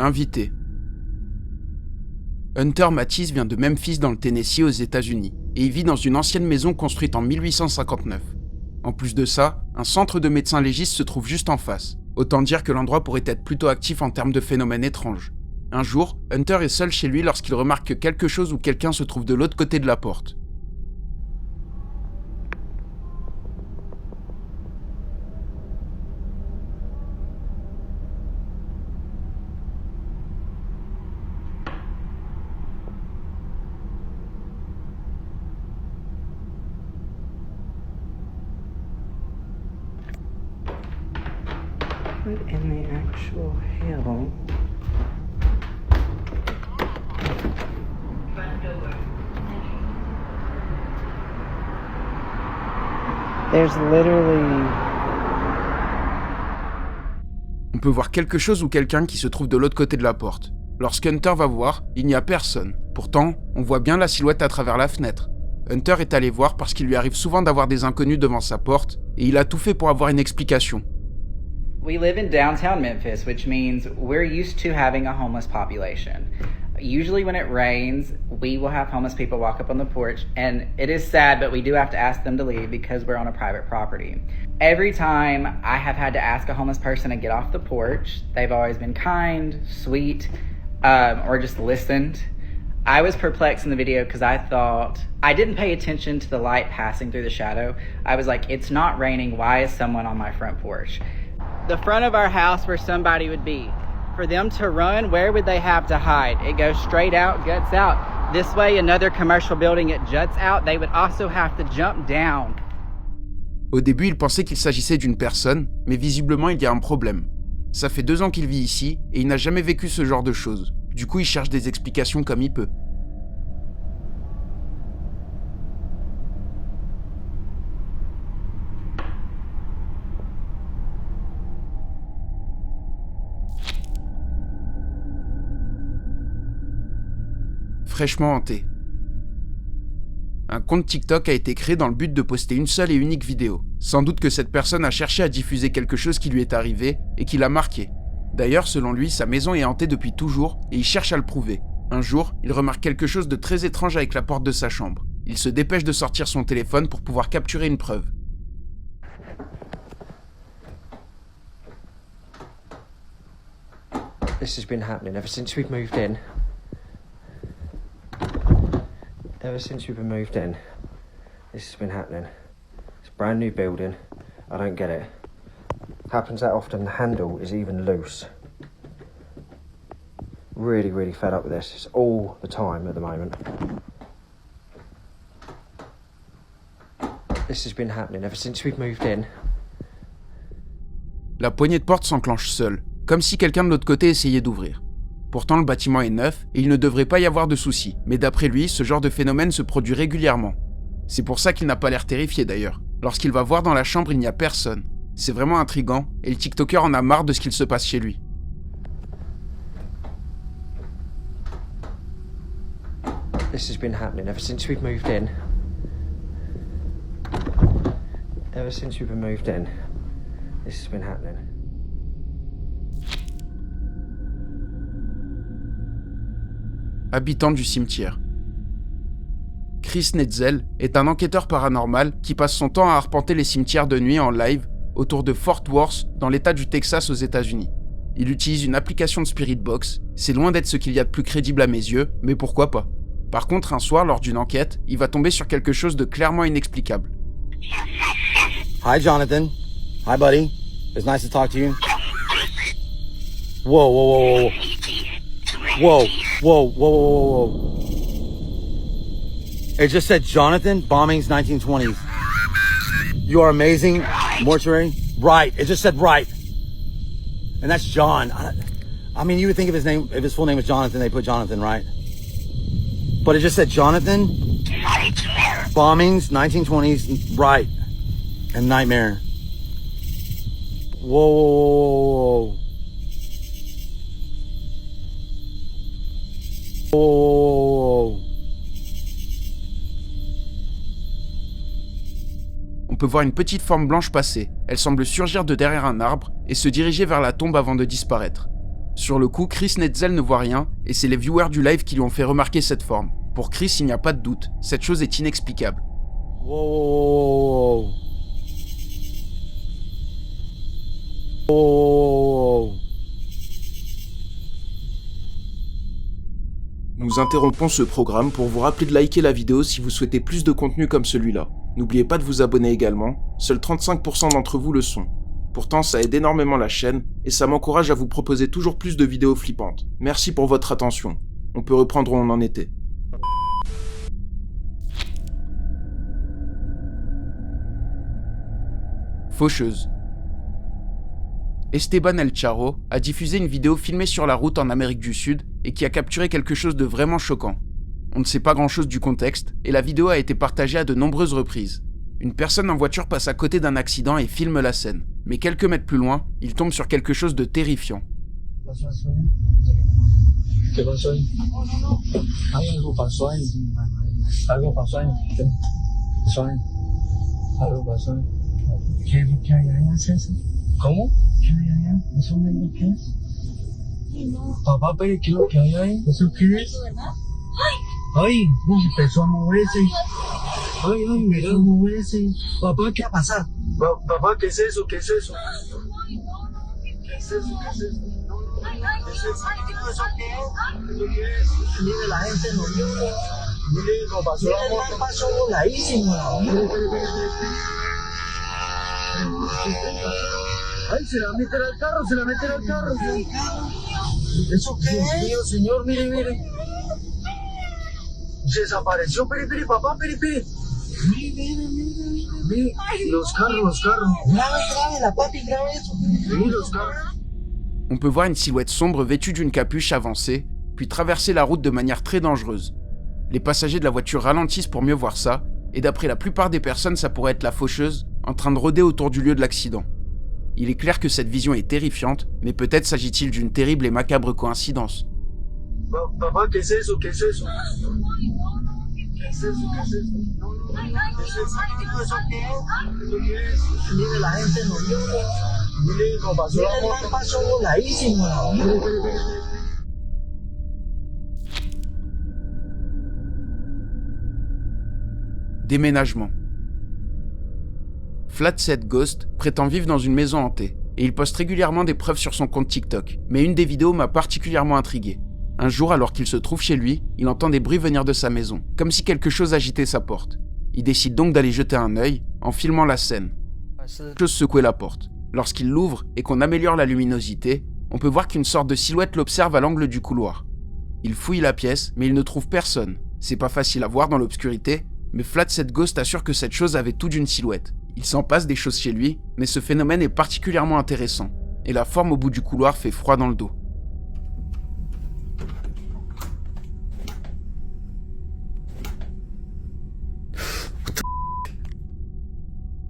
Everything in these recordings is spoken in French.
Invité. Hunter Matisse vient de Memphis dans le Tennessee aux États-Unis et il vit dans une ancienne maison construite en 1859. En plus de ça, un centre de médecins légistes se trouve juste en face. Autant dire que l'endroit pourrait être plutôt actif en termes de phénomènes étranges. Un jour, Hunter est seul chez lui lorsqu'il remarque que quelque chose ou quelqu'un se trouve de l'autre côté de la porte. What in the actual hell? There's literally... On peut voir quelque chose ou quelqu'un qui se trouve de l'autre côté de la porte. Lorsqu'Hunter va voir, il n'y a personne. Pourtant, on voit bien la silhouette à travers la fenêtre. Hunter est allé voir parce qu'il lui arrive souvent d'avoir des inconnus devant sa porte, et il a tout fait pour avoir une explication. We live in downtown Memphis, which means we're used to having a homeless population. Usually when it rains, we will have homeless people walk up on the porch, and it is sad, but we do have to ask them to leave because we're on a private property. Every time I have had to ask a homeless person to get off the porch, they've always been kind, sweet, or just listened. I was perplexed in the video because I thought, I didn't pay attention to the light passing through the shadow. I was like, it's not raining, why is someone on my front porch? The front of our house where somebody would be. For them to run, where would they have to hide? It goes straight out, guts out. This way, another commercial building, it juts out. They would also have to jump down. Au début, il pensait qu'il s'agissait d'une personne, mais visiblement, il y a un problème. Ça fait 2 ans qu'il vit ici, et il n'a jamais vécu ce genre de choses. Du coup, il cherche des explications comme il peut. Fraîchement hanté. Un compte TikTok a été créé dans le but de poster une seule et unique vidéo. Sans doute que cette personne a cherché à diffuser quelque chose qui lui est arrivé et qui l'a marqué. D'ailleurs, selon lui, sa maison est hantée depuis toujours et il cherche à le prouver. Un jour, il remarque quelque chose de très étrange avec la porte de sa chambre. Il se dépêche de sortir son téléphone pour pouvoir capturer une preuve. This has been happening ever since we've moved in. Ever since we've been moved in, this has been happening. It's a brand new building. I don't get it. Happens that often, the handle is even loose. Really, really fed up with this. It's all the time at the moment. This has been happening ever since we've moved in. La poignée de porte s'enclenche seule, comme si quelqu'un de l'autre côté essayait d'ouvrir. Pourtant, le bâtiment est neuf et il ne devrait pas y avoir de soucis. Mais d'après lui, ce genre de phénomène se produit régulièrement. C'est pour ça qu'il n'a pas l'air terrifié d'ailleurs. Lorsqu'il va voir dans la chambre, il n'y a personne. C'est vraiment intriguant et le TikToker en a marre de ce qu'il se passe chez lui. This has been happening ever since we've moved in. Ever since we've been moved in, this has been happening. Habitant du cimetière. Chris Netzel est un enquêteur paranormal qui passe son temps à arpenter les cimetières de nuit en live autour de Fort Worth dans l'état du Texas aux États-Unis. Il utilise une application de Spirit Box, c'est loin d'être ce qu'il y a de plus crédible à mes yeux, mais pourquoi pas. Par contre, un soir, lors d'une enquête, il va tomber sur quelque chose de clairement inexplicable. Hi, Jonathan. Hi, buddy. It's nice to talk to you. Whoa, whoa, whoa, whoa. Whoa, whoa, whoa, whoa, whoa. It just said Jonathan, bombings 1920s. You are amazing. Mortuary. Right. It just said right. And that's John. I mean, you would think if his full name was Jonathan, they put Jonathan, right? But it just said Jonathan. Bombings, 1920s, right. And nightmare. Whoa, whoa, whoa, whoa. Whoa. On peut voir une petite forme blanche passer. Elle semble surgir de derrière un arbre et se diriger vers la tombe avant de disparaître. Sur le coup, Chris Netzel ne voit rien, et c'est les viewers du live qui lui ont fait remarquer cette forme. Pour Chris, il n'y a pas de doute, cette chose est inexplicable. Wow. Oh. Nous interrompons ce programme pour vous rappeler de liker la vidéo si vous souhaitez plus de contenu comme celui-là. N'oubliez pas de vous abonner également, seuls 35% d'entre vous le sont. Pourtant, ça aide énormément la chaîne et ça m'encourage à vous proposer toujours plus de vidéos flippantes. Merci pour votre attention. On peut reprendre où on en était. Faucheuse. Esteban El Charro a diffusé une vidéo filmée sur la route en Amérique du Sud et qui a capturé quelque chose de vraiment choquant. On ne sait pas grand-chose du contexte et la vidéo a été partagée à de nombreuses reprises. Une personne en voiture passe à côté d'un accident et filme la scène. Mais quelques mètres plus loin, il tombe sur quelque chose de terrifiant. ¿Cómo? ¿Qué hay allá? ¿Eso me qué es? Papá, pero ¿qué es lo que hay ahí? ¿Eso qué es? ¡Ay! Empezó a moverse. ¡Ay, empezó a moverse! Papá, ¿qué va a pasar? Papá, ¿qué es eso? ¿Qué es eso? ¿Qué es eso? ¿Qué es eso? ¿Qué es eso? ¿Eso qué es? ¿Eso qué es? Mire, la gente no vio. Mire, nos pasó la moto. Mire, pasó voladísimo. Mire. ¡Ay, se la meten al carro, se la meten al carro! ¿Eso qué es? Dios mío, señor, mire. Se desapareció, piri, papá, piri. Mire, los carros. Grave, la papi, grave eso. Mire, los carros. On peut voir une silhouette sombre vêtue d'une capuche avancer, puis traverser la route de manière très dangereuse. Les passagers de la voiture ralentissent pour mieux voir ça, et d'après la plupart des personnes, ça pourrait être la faucheuse, en train de rôder autour du lieu de l'accident. Il est clair que cette vision est terrifiante, mais peut-être s'agit-il d'une terrible et macabre coïncidence. Papá, ¿qué es eso? ¿Qué es eso? ¿Qué es eso? ¿Qué es eso? ¿Qué es eso? ¿Eso qué es? ¿Eso qué es? Mire, la gente no vio. Mire, nos pasó la moto. Pasó voladísimo. Mire. Déménagement. Flatset Ghost prétend vivre dans une maison hantée, et il poste régulièrement des preuves sur son compte TikTok, mais une des vidéos m'a particulièrement intrigué. Un jour, alors qu'il se trouve chez lui, il entend des bruits venir de sa maison, comme si quelque chose agitait sa porte. Il décide donc d'aller jeter un œil, en filmant la scène. Quelque chose secouait la porte. Lorsqu'il l'ouvre et qu'on améliore la luminosité, on peut voir qu'une sorte de silhouette l'observe à l'angle du couloir. Il fouille la pièce, mais il ne trouve personne. C'est pas facile à voir dans l'obscurité, mais Flatset Ghost assure que cette chose avait tout d'une silhouette. Il s'en passe des choses chez lui, mais ce phénomène est particulièrement intéressant, et la forme au bout du couloir fait froid dans le dos.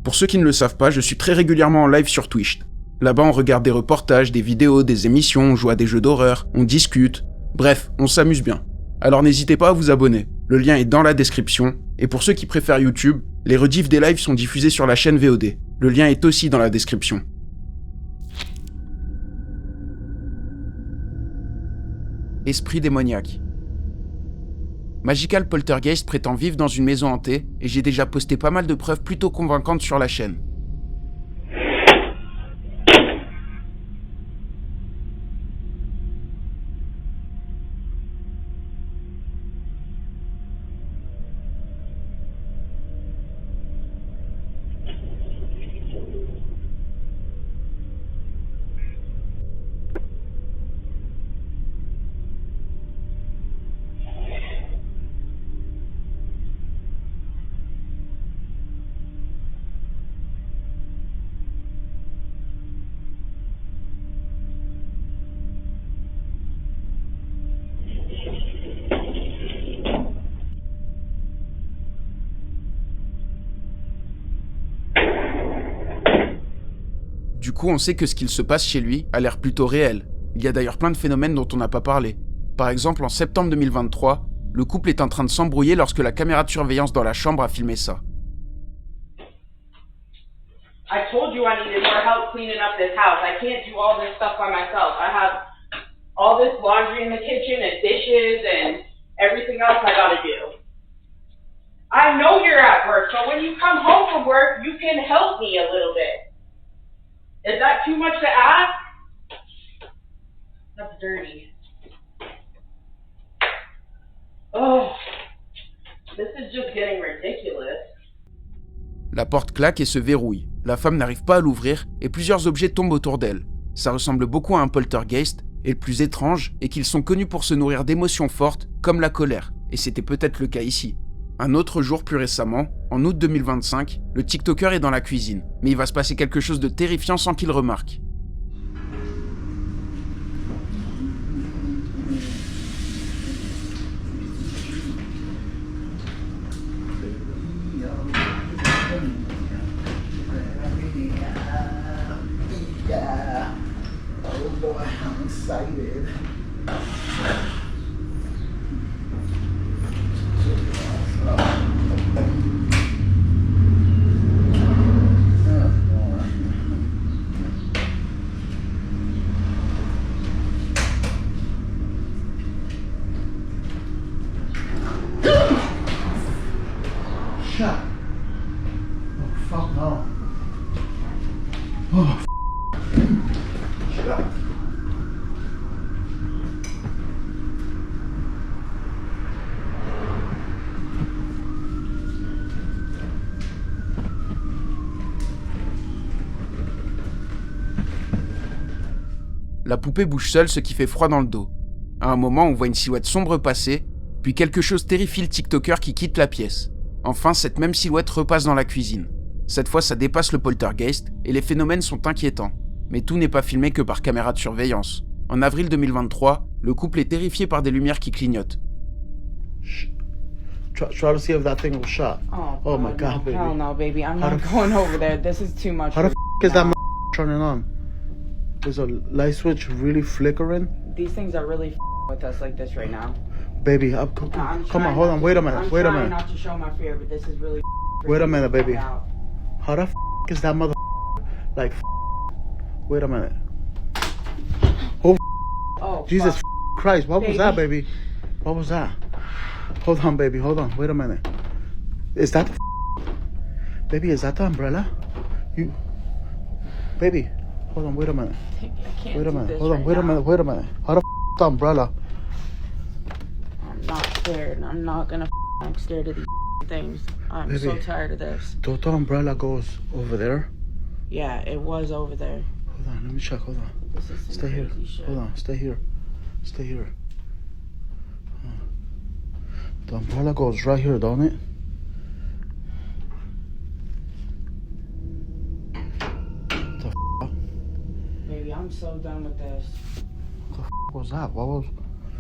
Pour ceux qui ne le savent pas, je suis très régulièrement en live sur Twitch. Là-bas, on regarde des reportages, des vidéos, des émissions, on joue à des jeux d'horreur, on discute. Bref, on s'amuse bien. Alors n'hésitez pas à vous abonner. Le lien est dans la description. Et pour ceux qui préfèrent YouTube, les rediffs des lives sont diffusés sur la chaîne VOD. Le lien est aussi dans la description. Esprit démoniaque. Magical Poltergeist prétend vivre dans une maison hantée et j'ai déjà posté pas mal de preuves plutôt convaincantes sur la chaîne. Du coup, on sait que ce qu'il se passe chez lui a l'air plutôt réel. Il y a d'ailleurs plein de phénomènes dont on n'a pas parlé. Par exemple, en septembre 2023, le couple est en train de s'embrouiller lorsque la caméra de surveillance dans la chambre a filmé ça. I told you I needed more help cleaning up this house. I can't do all this stuff by myself. I have all this laundry in the kitchen and dishes and everything else I gotta do. I know you're at work, so when you come home from work, you can help me a little bit. Is that too much to ask? That's dirty. Oh, this is just getting ridiculous. La porte claque et se verrouille. La femme n'arrive pas à l'ouvrir et plusieurs objets tombent autour d'elle. Ça ressemble beaucoup à un poltergeist et le plus étrange est qu'ils sont connus pour se nourrir d'émotions fortes comme la colère. Et c'était peut-être le cas ici. Un autre jour plus récemment, en août 2025, le TikToker est dans la cuisine. Mais il va se passer quelque chose de terrifiant sans qu'il remarque. Shut. Oh, fuck no. Oh, shut up. La poupée bouge seule, ce qui fait froid dans le dos. À un moment, on voit une silhouette sombre passer, puis quelque chose terrifie le TikToker qui quitte la pièce. Enfin, cette même silhouette repasse dans la cuisine. Cette fois, ça dépasse le poltergeist et les phénomènes sont inquiétants. Mais tout n'est pas filmé que par caméra de surveillance. En avril 2023, le couple est terrifié par des lumières qui clignotent. Try to see if that thing was shot. Oh my God, baby. Hell no, baby. I'm How not the going over there. This is too much. How the for is that now. turning on? Is a light switch really flickering? These things are really with us like this right now. Baby, I'm come trying on, hold not on, to- wait a minute, I'm wait a trying minute. not to show my fear, but this is really Wait a minute, baby. freaking me out. How the is that mother like? Wait a minute. Oh, Jesus fuck. Christ, what was that, Baby. baby? What was that? Hold on, baby, hold on, wait a minute. Is that baby, is that the umbrella? You baby, hold on, wait a minute. I can't Wait a do minute, this hold on, right wait a now. minute, wait a minute. How the the umbrella? I'm not scared. I'm not gonna. I'm scared of these things. I'm so Baby. tired of this. The umbrella goes over there. Yeah, it was over there. Hold on, let me check, hold on. This is some Stay here. crazy shit. Hold on, stay here. Stay here. The umbrella goes right here, don't it? Baby, I'm so done with this. What was that? What was?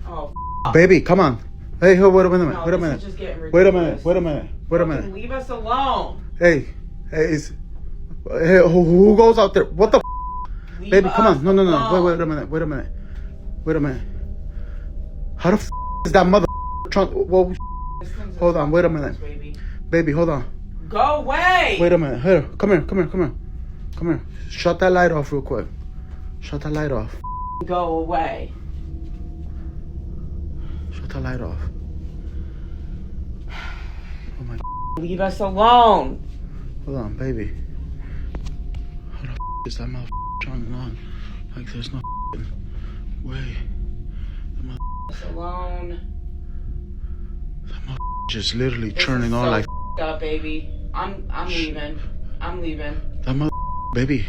Oh, Baby, come on. Hey, wait a minute. no, Wait a this minute. is just getting ridiculous. Wait a minute. Wait a minute. Wait a Fucking minute. Leave us alone. Hey, is hey, who goes out there? What the? Leave Baby, come us on. No. alone. Wait a minute. Wait a minute. Wait a minute. How the is that mother? Whoa, This thing's hold on, wait a fucking minute. baby. baby, hold on. Go away. Wait a minute. Here, come here. Shut that light off real quick. Shut that light off. Go away. Shut that light off. Oh my. Leave us alone. Hold on, baby. How the is that mother turning on? Like there's no way. Leave us alone. That just literally This turning is on so like up, baby. I'm leaving. I'm leaving. that mother, baby.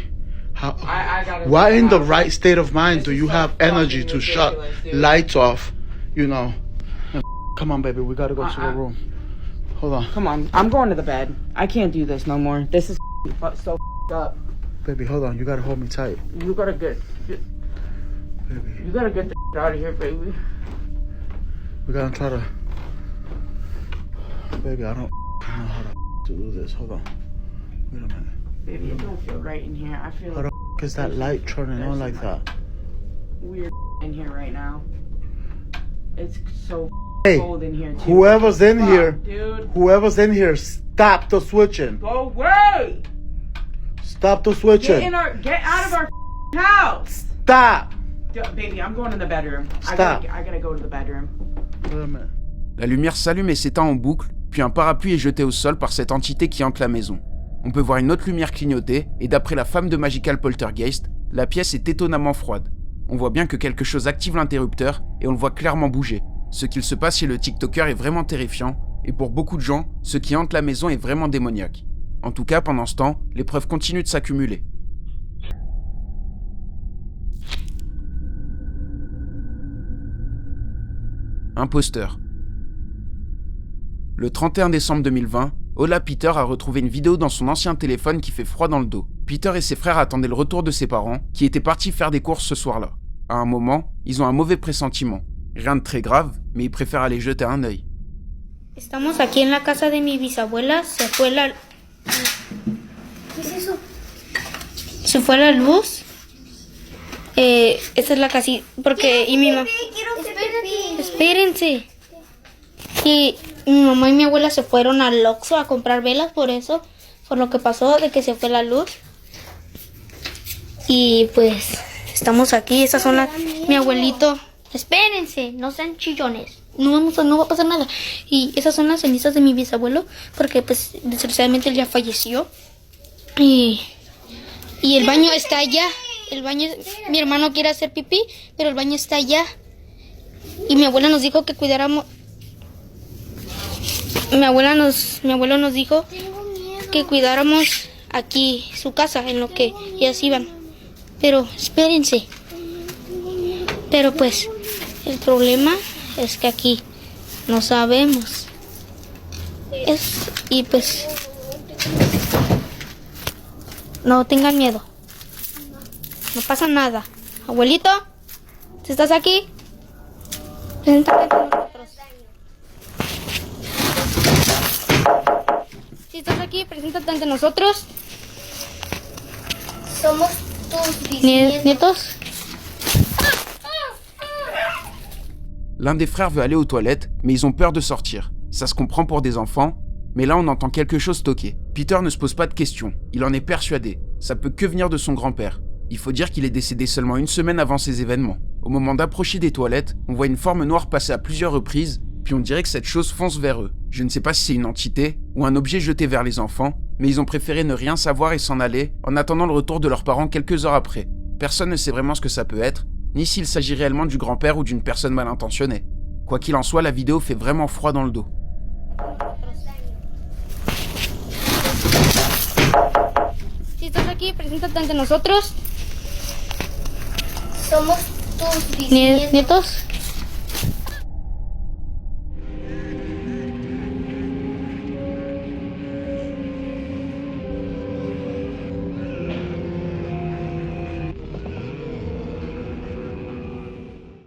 How? I gotta. Why leave in the house. right state of mind This do is you so have energy fucking to shut ridiculous, dude. lights off? You know. Come on, baby. We gotta go to the room. Hold on, Come on, I'm going to the bed. I can't do this no more. This is so up. baby. Hold on. You gotta hold me tight, You gotta get baby. the out of here, baby. We gotta try to. Baby, I don't know how to do this. Hold on. Wait a minute. Baby, it don't feel right in here. I feel How the is that light turning on like that? weird in here right now. It's so Hey, cold in here too. whoever's in Fuck, here, dude. whoever's in here, stop the switching. Go away. Stop the switching. Get out of our house. Stop. Baby, I'm going in the bedroom. Stop. I gotta go to the bedroom. La lumière s'allume et s'éteint en boucle, puis un parapluie est jeté au sol par cette entité qui hante la maison. On peut voir une autre lumière clignoter, et d'après la femme de Magical Poltergeist, la pièce est étonnamment froide. On voit bien que quelque chose active l'interrupteur, et on le voit clairement bouger. Ce qu'il se passe chez le TikToker est vraiment terrifiant, et pour beaucoup de gens, ce qui hante la maison est vraiment démoniaque. En tout cas, pendant ce temps, les preuves continuent de s'accumuler. Imposteur. Le 31 décembre 2020, Ola Peter a retrouvé une vidéo dans son ancien téléphone qui fait froid dans le dos. Peter et ses frères attendaient le retour de ses parents, qui étaient partis faire des courses ce soir-là. À un moment, ils ont un mauvais pressentiment. Rien de très grave, mais ils préfèrent aller jeter un œil. Estamos aquí en la casa de mi bisabuela, se fue la... ¿Qué es eso? Se fue la luz. Esta es la casita, porque... Y mi mamá... Espérense. Y mi mamá y mi abuela se fueron al Oxxo a comprar velas por eso, por lo que pasó de que se fue la luz. Y pues estamos aquí, estas son las... Mi abuelito... Espérense, no sean chillones. No va a pasar nada. Y esas son las cenizas de mi bisabuelo, porque pues desgraciadamente él ya falleció. Y el baño está allá. El baño, mi hermano quiere hacer pipí, pero el baño está allá. Y mi abuela nos dijo que cuidáramos. Mi abuelo nos dijo que cuidáramos aquí su casa, en lo que ellas iban. Pero espérense. Pero pues el problema es que aquí no sabemos. Y pues no tengan miedo. No pasa nada. Abuelito, ¿si estás aquí? Preséntate ante nosotros. Si estás aquí, preséntate ante nosotros. Somos tus Nietos. L'un des frères veut aller aux toilettes, mais ils ont peur de sortir. Ça se comprend pour des enfants, mais là on entend quelque chose toquer. Peter ne se pose pas de questions, il en est persuadé. Ça peut que venir de son grand-père. Il faut dire qu'il est décédé seulement une semaine avant ces événements. Au moment d'approcher des toilettes, on voit une forme noire passer à plusieurs reprises, puis on dirait que cette chose fonce vers eux. Je ne sais pas si c'est une entité ou un objet jeté vers les enfants, mais ils ont préféré ne rien savoir et s'en aller en attendant le retour de leurs parents quelques heures après. Personne ne sait vraiment ce que ça peut être, ni s'il s'agit réellement du grand-père ou d'une personne mal intentionnée. Quoi qu'il en soit, la vidéo fait vraiment froid dans le dos. Si estás aquí, preséntate ante nosotros. Somos tus Nietos.